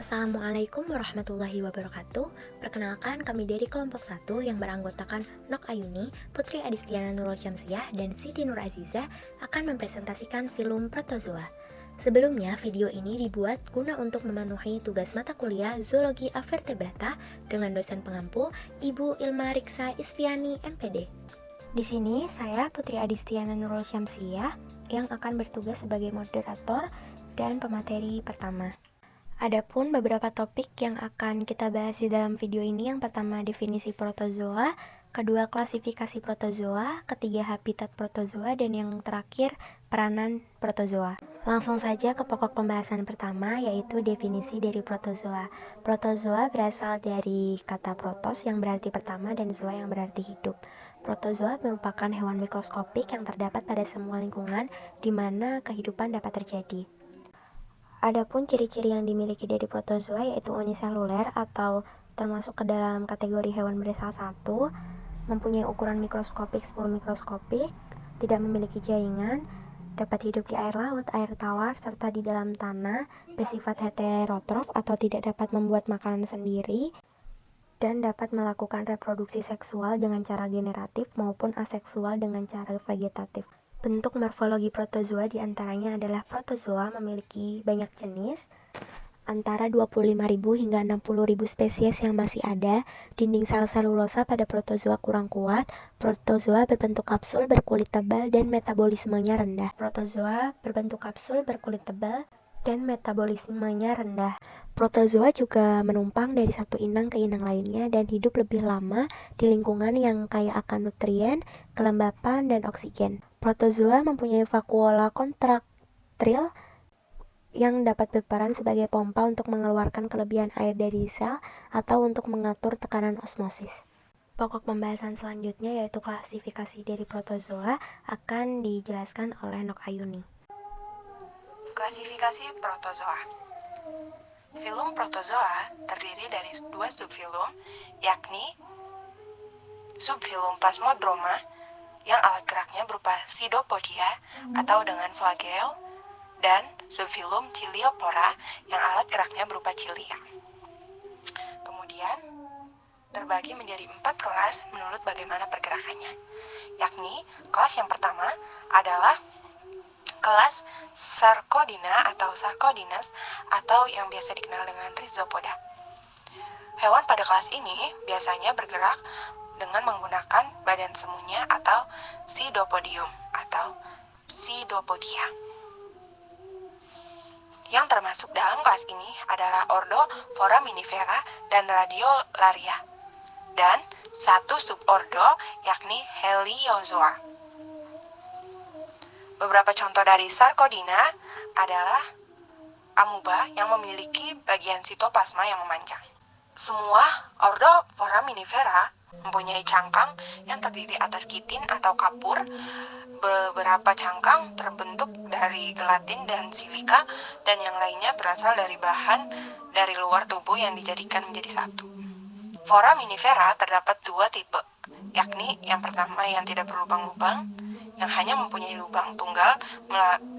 Assalamualaikum warahmatullahi wabarakatuh. Perkenalkan, kami dari kelompok 1 yang beranggotakan Nok Ayuni, Putri Adistiana Nurul Syamsiah, dan Siti Nur Azizah akan mempresentasikan film Protozoa. Sebelumnya, video ini dibuat guna untuk memenuhi tugas mata kuliah Zoologi Avertebrata dengan dosen pengampu Ibu Ilma Riksa Isfiani, MPD. Di sini, saya Putri Adistiana Nurul Syamsiah yang akan bertugas sebagai moderator dan pemateri pertama. Adapun beberapa topik yang akan kita bahas di dalam video ini, yang pertama definisi protozoa, kedua klasifikasi protozoa, ketiga habitat protozoa, dan yang terakhir peranan protozoa. Langsung saja ke pokok pembahasan pertama, yaitu definisi dari protozoa. Protozoa berasal dari kata protos yang berarti pertama dan zoa yang berarti hidup. Protozoa merupakan hewan mikroskopik yang terdapat pada semua lingkungan di mana kehidupan dapat terjadi. Adapun ciri-ciri yang dimiliki dari protozoa yaitu uniseluler atau termasuk ke dalam kategori hewan bersel 1, mempunyai ukuran mikroskopik 10 mikroskopik, tidak memiliki jaringan, dapat hidup di air laut, air tawar, serta di dalam tanah, bersifat heterotrof atau tidak dapat membuat makanan sendiri, dan dapat melakukan reproduksi seksual dengan cara generatif maupun aseksual dengan cara vegetatif. Bentuk morfologi protozoa diantaranya adalah protozoa memiliki banyak jenis, antara 25.000 hingga 60.000 spesies yang masih ada. Dinding sel selulosa pada protozoa kurang kuat. Protozoa berbentuk kapsul berkulit tebal dan metabolismenya rendah. Protozoa berbentuk kapsul berkulit tebal dan metabolismenya rendah. Protozoa juga menumpang dari satu inang ke inang lainnya dan hidup lebih lama di lingkungan yang kaya akan nutrien, kelembapan, dan oksigen. Protozoa mempunyai vakuola kontraktil yang dapat berperan sebagai pompa untuk mengeluarkan kelebihan air dari sel atau untuk mengatur tekanan osmosis. Pokok pembahasan selanjutnya yaitu klasifikasi dari protozoa akan dijelaskan oleh Nok Ayuni. Klasifikasi protozoa. Filum protozoa terdiri dari dua subfilum, yakni subfilum Plasmodroma yang alat geraknya berupa Pseudopodia atau dengan flagel, dan subfilum Chiliopora yang alat geraknya berupa cilia. Kemudian terbagi menjadi 4 kelas menurut bagaimana pergerakannya, yakni kelas yang pertama adalah kelas Sarcodina atau Sarcodines atau yang biasa dikenal dengan Rhizopoda. Hewan pada kelas ini biasanya bergerak dengan menggunakan badan semuanya atau Pseudopodium atau Pseudopodia. Yang termasuk dalam kelas ini adalah ordo Foraminifera dan Radiolaria, dan satu subordo yakni Heliozoa. Beberapa contoh dari Sarcodina adalah amuba yang memiliki bagian sitoplasma yang memanjang. Semua ordo Foraminifera mempunyai cangkang yang terdiri atas kitin atau kapur. Beberapa cangkang terbentuk dari gelatin dan silika, dan yang lainnya berasal dari bahan dari luar tubuh yang dijadikan menjadi satu. Foraminifera terdapat 2 tipe, yakni yang pertama yang tidak berlubang-lubang, yang hanya mempunyai lubang tunggal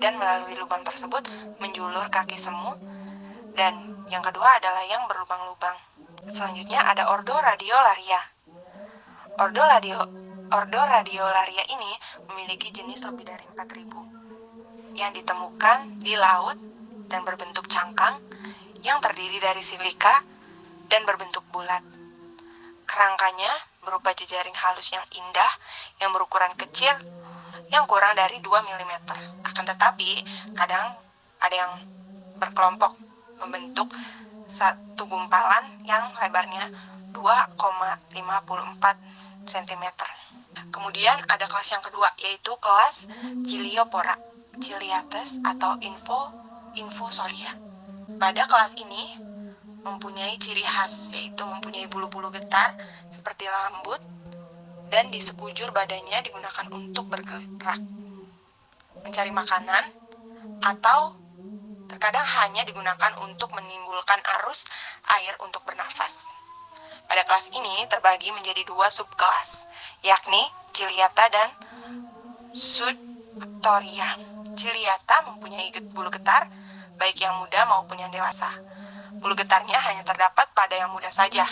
dan melalui lubang tersebut menjulur kaki semu, dan yang kedua adalah yang berlubang-lubang. Selanjutnya ada ordo Radiolaria. Ordo Radiolaria ini memiliki jenis lebih dari 4.000 yang ditemukan di laut dan berbentuk cangkang yang terdiri dari silika dan berbentuk bulat. Kerangkanya berupa jejaring halus yang indah yang berukuran kecil yang kurang dari 2 mm. Akan tetapi, kadang ada yang berkelompok membentuk satu gumpalan yang lebarnya 2,54 cm. Kemudian ada kelas yang kedua, yaitu kelas Chiliopora, Chiliates atau Infusoria. Pada kelas ini mempunyai ciri khas, yaitu mempunyai bulu-bulu getar seperti rambut, dan di sekujur badannya digunakan untuk bergerak, mencari makanan, atau terkadang hanya digunakan untuk menimbulkan arus air untuk bernafas. Pada kelas ini terbagi menjadi 2 subkelas, yakni Ciliata dan Sudoria. Ciliata mempunyai bulu getar, baik yang muda maupun yang dewasa. Bulu bulu getarnya hanya terdapat pada yang muda saja.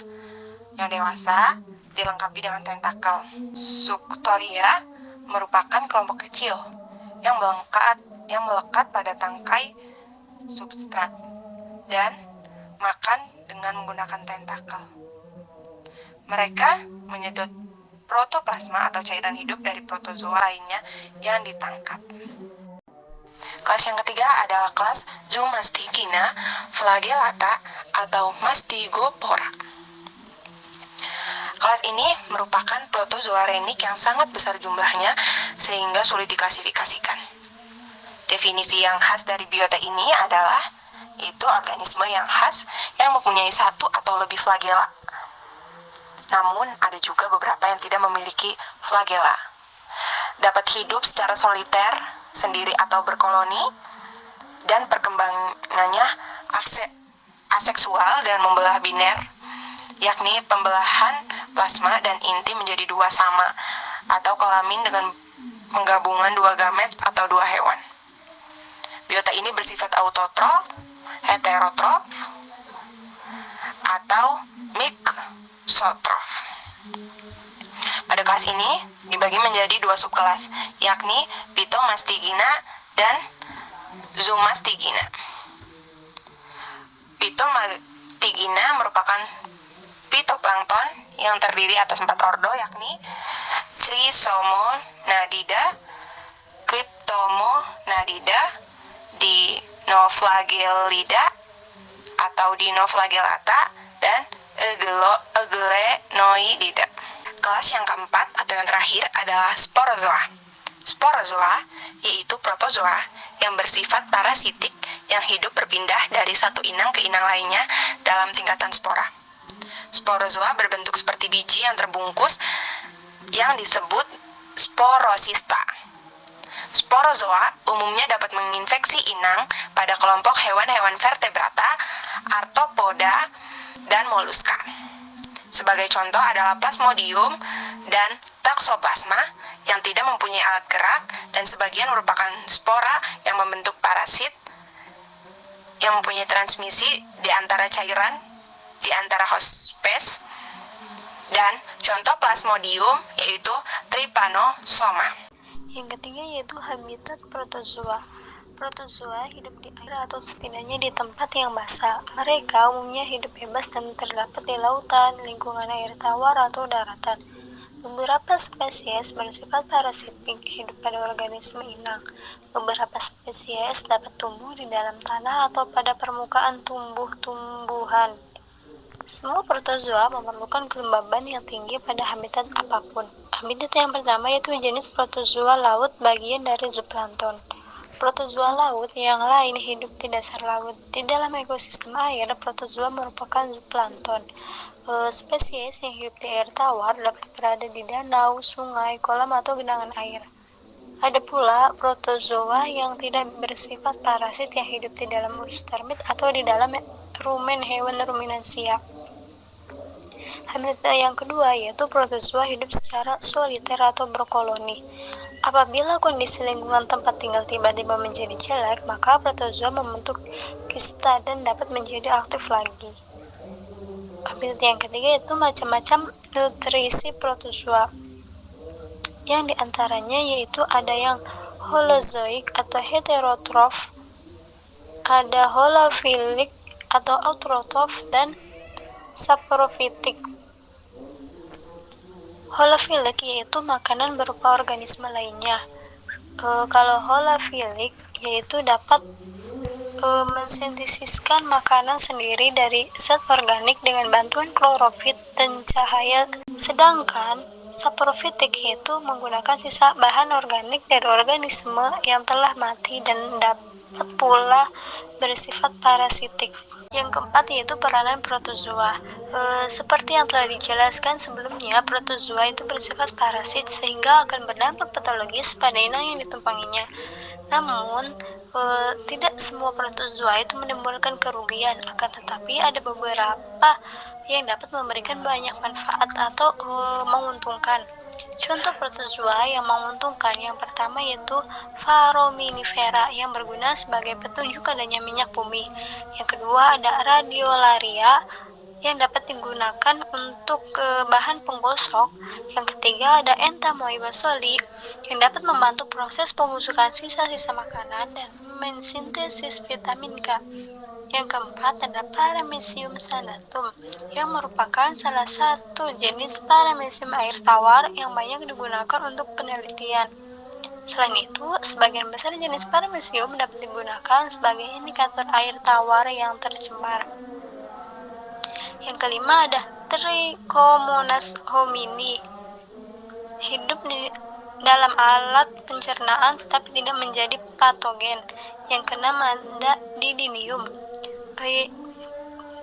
Yang dewasa dilengkapi dengan tentakel. Suctoria merupakan kelompok kecil yang melekat pada tangkai substrat dan makan dengan menggunakan tentakel. Mereka menyedot protoplasma atau cairan hidup dari protozoa lainnya yang ditangkap. Kelas yang ketiga adalah kelas Zoomastigina flagellata atau Mastigopora. Kelas ini merupakan protozoa renik yang sangat besar jumlahnya sehingga sulit diklasifikasikan. Definisi yang khas dari biota ini adalah itu organisme yang khas yang mempunyai satu atau lebih flagela. Namun ada juga beberapa yang tidak memiliki flagela. Dapat hidup secara soliter, sendiri atau berkoloni, dan perkembangannya aseksual dan membelah biner, yakni pembelahan plasma dan inti menjadi dua sama atau kelamin dengan penggabungan dua gamet atau dua hewan. Biota ini bersifat autotrof, heterotrof, atau mixotrof. Pada kelas ini dibagi menjadi dua subkelas, yakni Phytomastigina dan Zoomastigina. Phytomastigina merupakan phytoplankton yang terdiri atas 4 ordo, yakni Chrysomonadida, Cryptomonadida, Dinoflagellida atau Dinoflagellata, dan Euglenoidida. Kelas yang keempat atau yang terakhir adalah sporozoa. Sporozoa yaitu protozoa yang bersifat parasitik yang hidup berpindah dari satu inang ke inang lainnya dalam tingkatan spora. Sporozoa berbentuk seperti biji yang terbungkus yang disebut sporosista. Sporozoa umumnya dapat menginfeksi inang pada kelompok hewan-hewan vertebrata, arthropoda, dan moluska. Sebagai contoh adalah Plasmodium dan Toxoplasma yang tidak mempunyai alat gerak dan sebagian merupakan spora yang membentuk parasit yang mempunyai transmisi di antara cairan di antara host spes, dan contoh Plasmodium yaitu Trypanosoma. Yang ketiga yaitu habitat protozoa. Protozoa hidup di air atau setidaknya di tempat yang basah. Mereka umumnya hidup bebas dan terdapat di lautan, lingkungan air tawar atau daratan. Beberapa spesies bersifat parasitik, hidup pada organisme inang. Beberapa spesies dapat tumbuh di dalam tanah atau pada permukaan tumbuh-tumbuhan. Semua protozoa memerlukan kelembaban yang tinggi pada habitat apapun. Habitat yang pertama yaitu jenis protozoa laut, bagian dari zooplankton. Protozoa laut yang lain hidup di dasar laut. Di dalam ekosistem air, protozoa merupakan zooplankton. Spesies yang hidup di air tawar dapat berada di danau, sungai, kolam, atau genangan air. Ada pula protozoa yang tidak bersifat parasit yang hidup di dalam urus termit atau di dalam rumen hewan ruminansia. Habitat yang kedua yaitu protozoa hidup secara soliter atau berkoloni. Apabila kondisi lingkungan tempat tinggal tiba-tiba menjadi jelek, maka protozoa membentuk kista dan dapat menjadi aktif lagi. Habitat yang ketiga yaitu macam-macam nutrisi protozoa. Yang diantaranya yaitu ada yang holozoik atau heterotrof, ada holofilik atau autotrof, dan saprofitik. Holofilik yaitu makanan berupa organisme lainnya. Kalau holofilik yaitu dapat mensintesiskan makanan sendiri dari zat organik dengan bantuan klorofit dan cahaya. Sedangkan saprofitik yaitu menggunakan sisa bahan organik dari organisme yang telah mati dan dapat pula bersifat parasitik. Yang keempat yaitu peranan protozoa. Seperti yang telah dijelaskan sebelumnya, protozoa itu bersifat parasit sehingga akan berdampak patologis pada inang yang ditumpanginya. Namun, tidak semua protozoa itu menimbulkan kerugian, akan tetapi ada beberapa yang dapat memberikan banyak manfaat atau menguntungkan. Contoh protozoa yang menguntungkan yang pertama yaitu Foraminifera yang berguna sebagai petunjuk adanya minyak bumi. Yang kedua ada Radiolaria yang dapat digunakan untuk bahan penggosok. Yang ketiga ada Entamoeba soli yang dapat membantu proses pembusukan sisa-sisa makanan dan mensintesis vitamin K. Yang keempat ada Paramecium sanatum yang merupakan salah satu jenis paramecium air tawar yang banyak digunakan untuk penelitian. Selain itu, sebagian besar jenis paramecium dapat digunakan sebagai indikator air tawar yang tercemar. Yang kelima ada Trichomonas homini, hidup di dalam alat pencernaan tetapi tidak menjadi patogen. Yang keenam ada Didinium,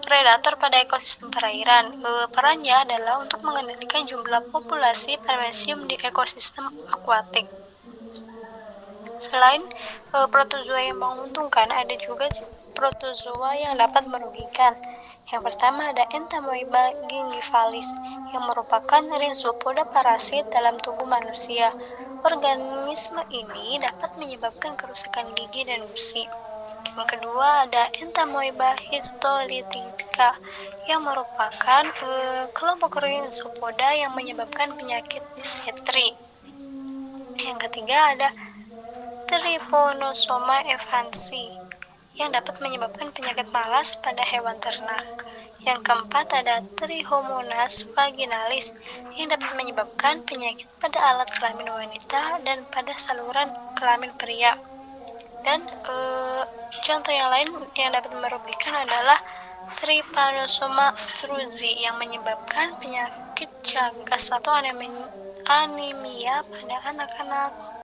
predator pada ekosistem perairan. Perannya adalah untuk mengendalikan jumlah populasi paramecium di ekosistem akuatik. Selain protozoa yang menguntungkan, ada juga protozoa yang dapat merugikan. Yang pertama ada Entamoeba gingivalis yang merupakan rhizopoda parasit dalam tubuh manusia. Organisme ini dapat menyebabkan kerusakan gigi dan gusi. Yang kedua ada Entamoeba histolytica yang merupakan kelompok rhizopoda yang menyebabkan penyakit disentery. Yang ketiga ada Trypanosoma evansi yang dapat menyebabkan penyakit malas pada hewan ternak. Yang keempat ada Trichomonas vaginalis yang dapat menyebabkan penyakit pada alat kelamin wanita dan pada saluran kelamin pria. Dan contoh yang lain yang dapat merugikan adalah Trypanosoma cruzi yang menyebabkan penyakit Chagas atau anemia pada anak-anak.